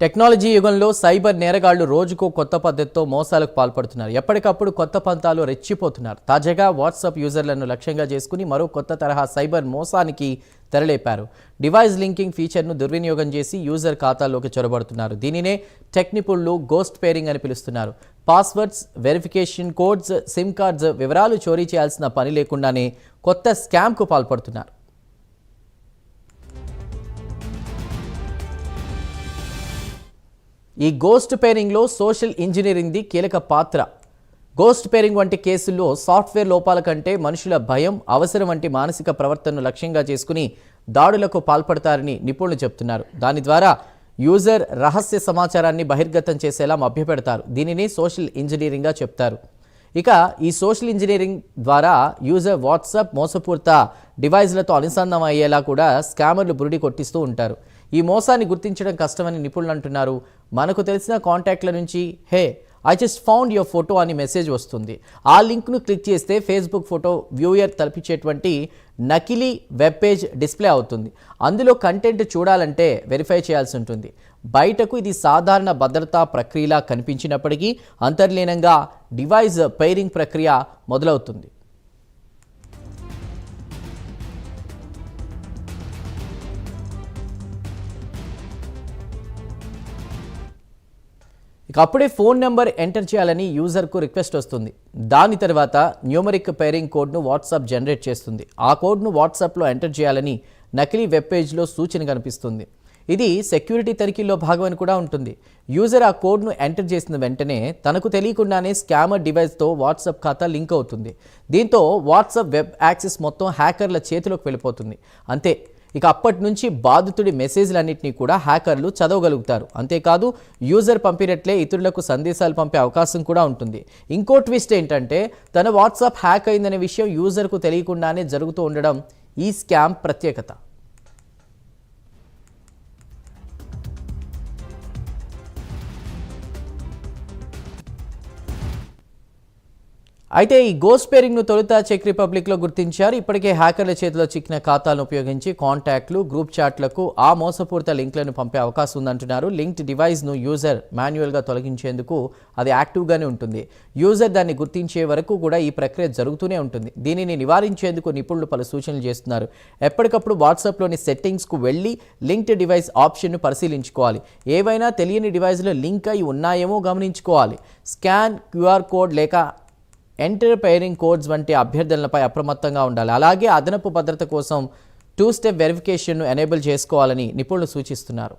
Technology యుగంలో cyber నేరగాళ్లు రోజుకో కొత్త పద్ధతితో మోసాలకు పాల్పడుతున్నారు. ఎప్పటికప్పుడు కొత్త పంతాలు రెచ్చిపోతున్నారు. తాజాగా వాట్సాప్ యూజర్లను లక్ష్యంగా చేసుకుని మరో కొత్త తరహా సైబర్ మోసానికి తెరలేపారు. డివైస్ లింకింగ్ ఫీచర్ను దుర్వినియోగం చేసి యూజర్ ఖాతాల్లోకి చొరబడుతున్నారు. దీనినే టెక్ నిపుణులు గోస్ట్ పేరింగ్ అని పిలుస్తున్నారు. Passwords, verification codes, SIM cards వివరాలు చోరీ చేయాల్సిన పని లేకుండానే కొత్త స్కామ్కు పాల్పడుతున్నారు. ఈ గోస్ట్ పేరింగ్లో సోషల్ ఇంజనీరింగ్ది కీలక పాత్ర. గోస్ట్ పేరింగ్ వంటి కేసుల్లో సాఫ్ట్వేర్ లోపాల కంటే మనుషుల భయం, అవసరం వంటి మానసిక ప్రవర్తనను లక్ష్యంగా చేసుకుని దాడులకు పాల్పడతారని నిపుణులు చెబుతున్నారు. దాని ద్వారా యూజర్ రహస్య సమాచారాన్ని బహిర్గతం చేసేలా మభ్యపెడతారు. దీనిని సోషల్ ఇంజనీరింగ్గా చెప్తారు. ఇక ఈ సోషల్ ఇంజనీరింగ్ ద్వారా యూజర్ వాట్సాప్ మోసపూరిత డివైజ్లతో అనుసంధానం అయ్యేలా కూడా స్కామర్లు బురిడి కొట్టిస్తూ ఉంటారు. ఈ మోసాన్ని గుర్తించడం కష్టమని నిపుణులు అంటున్నారు. మనకు తెలిసిన కాంటాక్ట్ల నుంచి hey I just found your photo అని మెసేజ్ వస్తుంది. ఆ లింక్ను క్లిక్ చేస్తే ఫేస్బుక్ ఫోటో వ్యూయర్ తలపించేటువంటి నకిలీ వెబ్ పేజ్ డిస్ప్లే అవుతుంది. అందులో కంటెంట్ చూడాలంటే వెరిఫై చేయాల్సి ఉంటుంది. బయటకు ఇది సాధారణ భద్రతా ప్రక్రియలా కనిపించినప్పటికీ అంతర్లీనంగా డివైస్ పైరింగ్ ప్రక్రియ మొదలవుతుంది. ఇక అప్పుడే ఫోన్ నెంబర్ ఎంటర్ చేయాలని యూజర్కు రిక్వెస్ట్ వస్తుంది. దాని తర్వాత న్యూమరిక్ పేరింగ్ కోడ్ను వాట్సాప్ జనరేట్ చేస్తుంది. ఆ కోడ్ను వాట్సాప్లో ఎంటర్ చేయాలని నకిలీ వెబ్ పేజ్లో సూచన కనిపిస్తుంది. ఇది సెక్యూరిటీ తనిఖీల్లో భాగమని కూడా ఉంటుంది. యూజర్ ఆ కోడ్ను ఎంటర్ చేసిన వెంటనే తనకు తెలియకుండానే స్కామర్ డివైస్తో వాట్సాప్ ఖాతా లింక్ అవుతుంది. దీంతో వాట్సాప్ వెబ్ యాక్సెస్ మొత్తం హ్యాకర్ల చేతిలోకి వెళ్ళిపోతుంది. అంతే, ఇక అప్పటి నుంచి బాధితుడి మెసేజ్లన్నింటినీ కూడా హ్యాకర్లు చదవగలుగుతారు. అంతేకాదు యూజర్ పంపినట్లే ఇతరులకు సందేశాలు పంపే అవకాశం కూడా ఉంటుంది. ఇంకో ట్విస్ట్ ఏంటంటే తన వాట్సాప్ హ్యాక్ అయిందనే విషయం యూజర్కు తెలియకుండానే జరుగుతూ ఉండడం ఈ స్కామ్ ప్రత్యేకత. అయితే ఈ గోస్ట్ పేరింగ్ను తొలుత చెక్ రిపబ్లిక్లో గుర్తించారు. ఇప్పటికే హ్యాకర్ల చేతిలో చిక్కిన ఖాతాలను ఉపయోగించి కాంటాక్ట్లు, గ్రూప్ చాట్లకు ఆ మోసపూరిత లింక్లను పంపే అవకాశం ఉందంటున్నారు. లింక్డ్ డివైస్ను యూజర్ మాన్యువల్గా తొలగించేందుకు అది యాక్టివ్గానే ఉంటుంది. యూజర్ దాన్ని గుర్తించే వరకు కూడా ఈ ప్రక్రియ జరుగుతూనే ఉంటుంది. దీనిని నివారించేందుకు నిపుణులు పలు సూచనలు చేస్తున్నారు. ఎప్పటికప్పుడు వాట్సాప్లోని సెట్టింగ్స్కు వెళ్ళి లింక్డ్ డివైస్ ఆప్షన్ను పరిశీలించుకోవాలి. ఏవైనా తెలియని డివైస్లో లింక్ అయి ఉన్నాయేమో గమనించుకోవాలి. స్కాన్, క్యూఆర్ కోడ్ లేక ఎంటర్ పేరింగ్ కోడ్స్ వంటి అభ్యర్థనలపై అప్రమత్తంగా ఉండాలి. అలాగే అదనపు భద్రత కోసం 2 స్టెప్ వెరిఫికేషన్ను ఎనేబుల్ చేసుకోవాలని నిపుణులు సూచిస్తున్నారు.